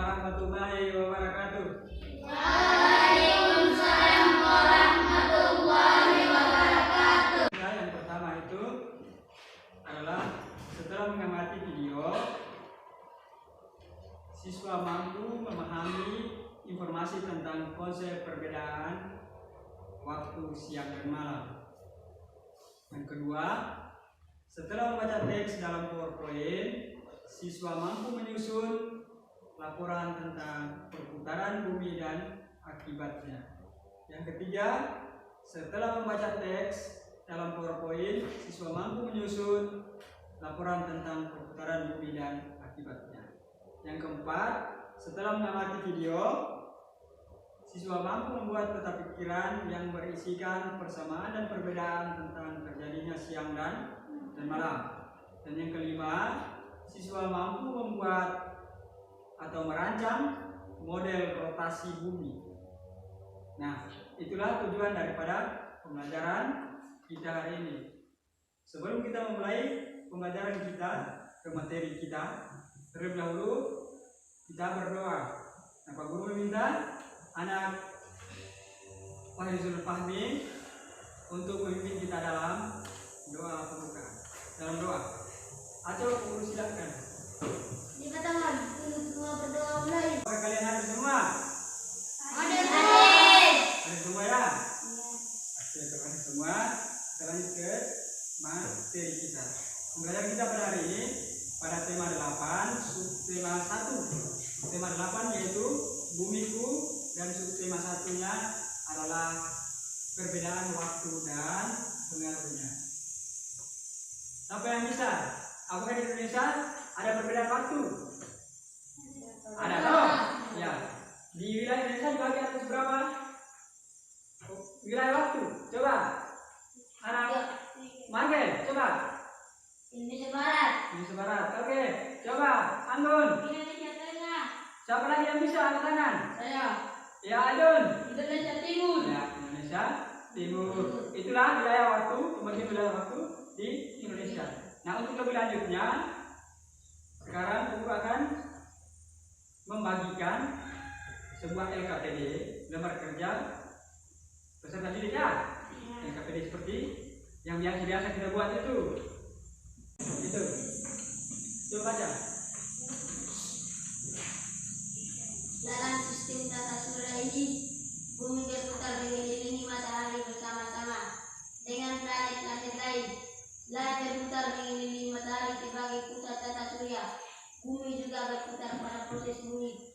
warahmatullahi wabarakatuh. Waalaikumsalam warahmatullahi wabarakatuh. Yang pertama itu adalah setelah mengamati video, siswa mampu memahami informasi tentang konsep perbedaan waktu siang dan malam. Yang kedua, setelah membaca teks dalam PowerPoint, siswa mampu menyusun laporan tentang perputaran bumi dan akibatnya. Yang ketiga, setelah membaca teks dalam PowerPoint, siswa mampu menyusun laporan tentang perputaran bumi dan akibatnya. Yang keempat, setelah mengamati video, siswa mampu membuat peta pikiran yang berisikan persamaan dan perbedaan tentang terjadinya siang dan malam. Dan yang kelima, siswa mampu membuat atau merancang model rotasi bumi. Nah, itulah tujuan daripada pembelajaran kita hari ini. Sebelum kita memulai pembelajaran kita ke materi kita, terlebih dahulu kita berdoa. Nah, Pak Guru meminta anak Fahrizul Fahmi untuk memimpin kita dalam doa pembukaan. Dalam doa. Acau, Guru silakan. Lima tangan, untuk semua berdoa mulai. Apakah kalian ada semua? Ada. Ada semua ya? Oke, kalau ada semua, kita lanjut ke materi kita. Pembelajaran kita pada hari ini pada tema 8, subtema 1. Tema 8 yaitu bumiku, dan subtema 1-nya adalah perbedaan waktu dan pengaruhnya. Siapa yang bisa? Apakah di Indonesia ada perbedaan waktu? Ada toh? Ya. Di wilayah Indonesia dibagi atas berapa wilayah waktu? Coba. Anak Magel, coba. Indonesia Barat. Indonesia Barat. Oke. Coba. Anggun. Indonesia Tengah. Siapa lagi yang bisa angkat tangan? Saya. Ya, Adun. Indonesia Timur. Ya, Indonesia Timur. Itulah wilayah waktu, pembagian wilayah waktu di Indonesia. Nah, untuk lebih lanjutnya, sekarang Guru akan membagikan sebuah LKPD, lembar kerja peserta didik ya. LKPD seperti yang biasa kita buat itu. Itu. Coba baca. Dalam sistem tata surya ini, bumi berputar mengelilingi matahari bersama-sama dengan planet-planet lain. Selain berputar mengelilingi matahari sebagai pusat tata surya, bumi juga berputar pada proses bumi.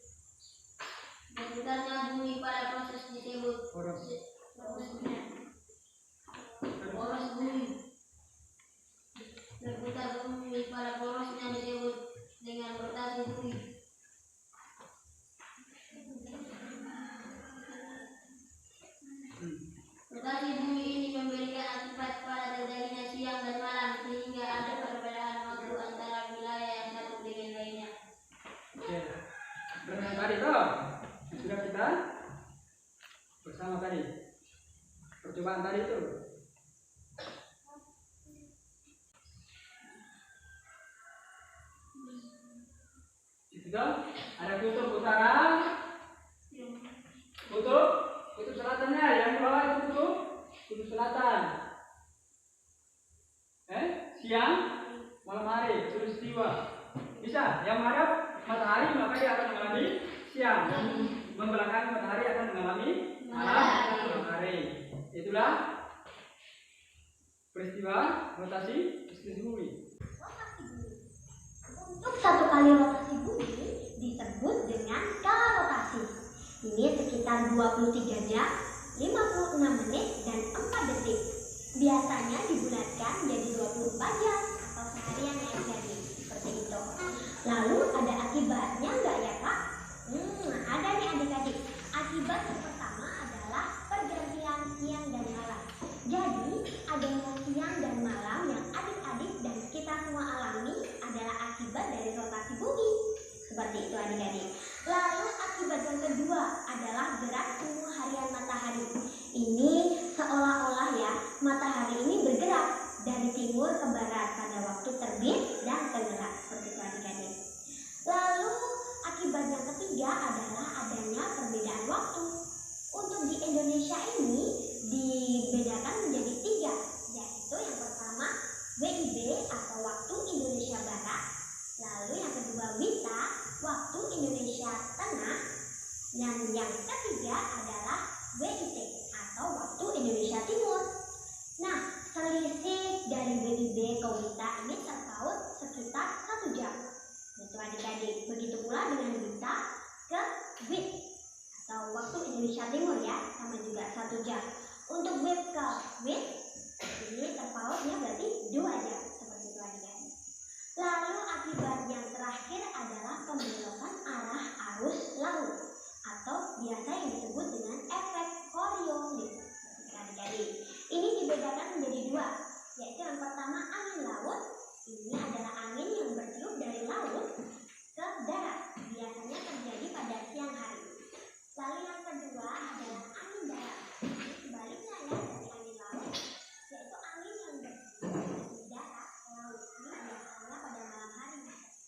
Berputarnya bumi pada proses disebut poros bumi. Berputar bumi pada porosnya disebut dengan rotasi bumi. Rotasi bumi ini memberikan akibat pada terjadinya siang dan malam, sehingga ada perbedaan waktu antara wilayah yang satu dengan lainnya. Oke. Dengan tadi toh yang sudah kita bersama tadi. Percobaan tadi itu. Itu ada kutub utara, kutub selatannya yang di bawah itu kutub selatan. Siang, malam hari, khatulistiwa. Bisa, yang menghadap matahari maka dia akan mengalami siang, membelakangi matahari akan mengalami malam hari. Itulah peristiwa rotasi bumi. Untuk satu kali rotasi bumi disebut dengan skala rotasi. Ini sekitar 23 jam, 56 menit, dan 4 detik. Biasanya dibulatkan jadi 24 jam atau seharian ya jadi seperti itu. Lalu ada akibatnya enggak ya Kak? Ada nih adik-adik. Akibat yang pertama adalah pergantian siang dan malam. Jadi adanya siang dan malam yang adik-adik dan kita semua alami adalah akibat dari rotasi bumi. Seperti itu adik-adik. Lalu akibat yang kedua adalah gerak semu harian matahari. Ini seolah-olah ya matahari ini bergerak dari timur ke barat pada waktu terbit dan tenggelam. Seperti itu adik-adik. Lalu akibat yang ketiga ketiga adalah adanya perbedaan waktu. Untuk di Indonesia ini dibedakan menjadi 3, yaitu yang pertama WIB atau waktu Indonesia Barat, lalu yang kedua WITA, waktu Indonesia Tengah, dan yang ketiga adalah WIT atau waktu Indonesia Timur. Nah, selisih dari WIB ke WITA ini terpaut sekitar 1 jam. Itu adik-adik. Begitu pula dengan WITA ke WIT atau waktu Indonesia Timur ya, sama juga 1 jam. Untuk WIT ke WIT ini terpautnya berarti 2 jam, seperti itu adik-adik. Lalu akibat yang terakhir adalah pembelokan arah arus laut atau biasa yang disebut dengan efek Coriolis. Adik-adik, ini dibedakan menjadi 2, yaitu yang pertama angin laut. Ini adalah angin yang bertiup dari laut ke darat, biasanya terjadi pada siang hari. Lalu yang kedua adalah angin darat. Ini sebaliknya ya dari angin laut, yaitu angin yang bertiup dari darat ke laut. Ini biasanya pada malam hari.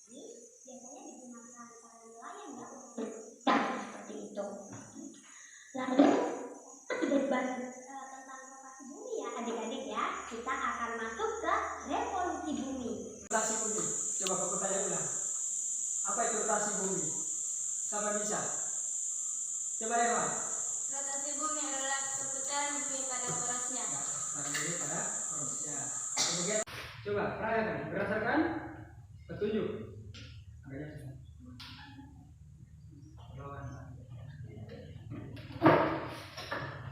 Ini biasanya digunakan para nelayan ya untuk ikan seperti itu. Lalu debat tentang rotasi bumi ya adik-adik ya. Kita akan masuk ke revolusi bumi. Rotasi bumi. Coba aku tanya ulang. Apa itu rotasi bumi? Siapa bisa? Coba Irwan. Rotasi bumi adalah perputaran bumi pada porosnya. Perputaran bumi pada porosnya. Kemudian coba perhatikan berdasarkan petunjuk. Agaknya susah.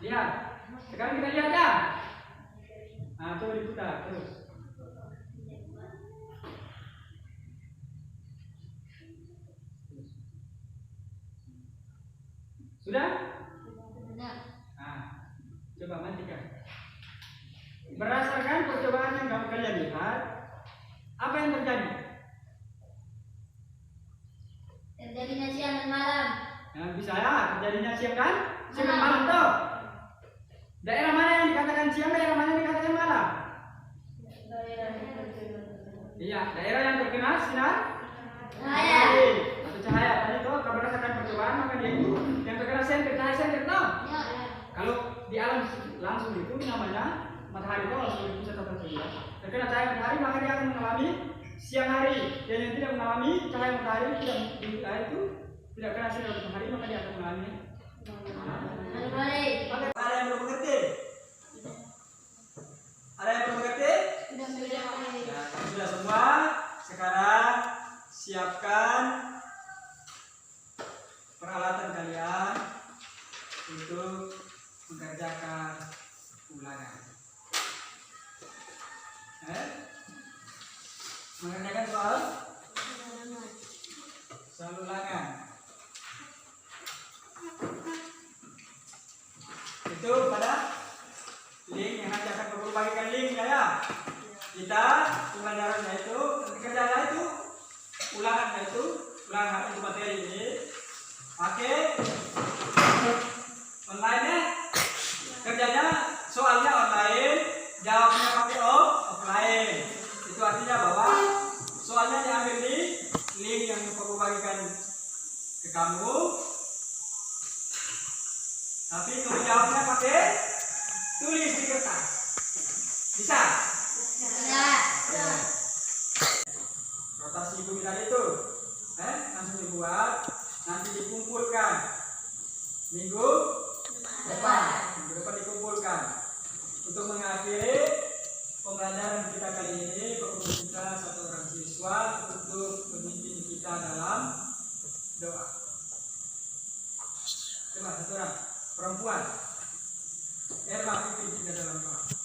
Lihat. Sekarang kita lihat ya. Nah, coba diputar terus. Sudah? Benar. Nah, coba matikan. Berdasarkan percobaan yang kalian lihat, apa yang terjadi? Terjadinya siang dan malam. Nah, bisa ya, terjadinya siang dan malam toh. Daerah mana yang dikatakan siang, daerah mana yang dikatakan malam? Iya, daerah yang terkena sinar Cahaya. atau cahaya. Tadi toh berdasarkan percobaan maka dia itu yang terkena cahaya senter toh. Ya. Kalau di alam langsung itu namanya matahari itu langsung di pusat tertentu. Terkena cahaya matahari maka dia akan mengalami siang hari. Dan yang tidak mengalami cahaya matahari tidak kena sinar matahari maka dia akan mengalami Malam hari. Ada yang belum mengerti? Ada yang belum mengerti? Sudah hari. Ya, sudah semua. Sekarang siapkan peralatan kalian untuk mengerjakan ulangan. Mengerjakan soal ulangan. Itu pada link yang nanti akan perlu bagikan linknya ya. Kita pembelajarannya itu, kerjanya itu, ulangannya itu, ulangan untuk materi ini pakai online-nya, kerjanya soalnya online, jawabnya pakai offline. Itu artinya bahwa soalnya diambil di link yang perlu bagikan ke kamu. Tapi kamu jawabnya pakai tulis di kertas. Bisa? Bisa. Rotasi bumi tadi itu, langsung dibuat, nanti dikumpulkan minggu depan dikumpulkan untuk mengakhiri pembelajaran kita kali ini. Perlu kita satu orang siswa untuk memimpin kita dalam doa. Coba satu orang perempuan, pimpin kita dalam doa.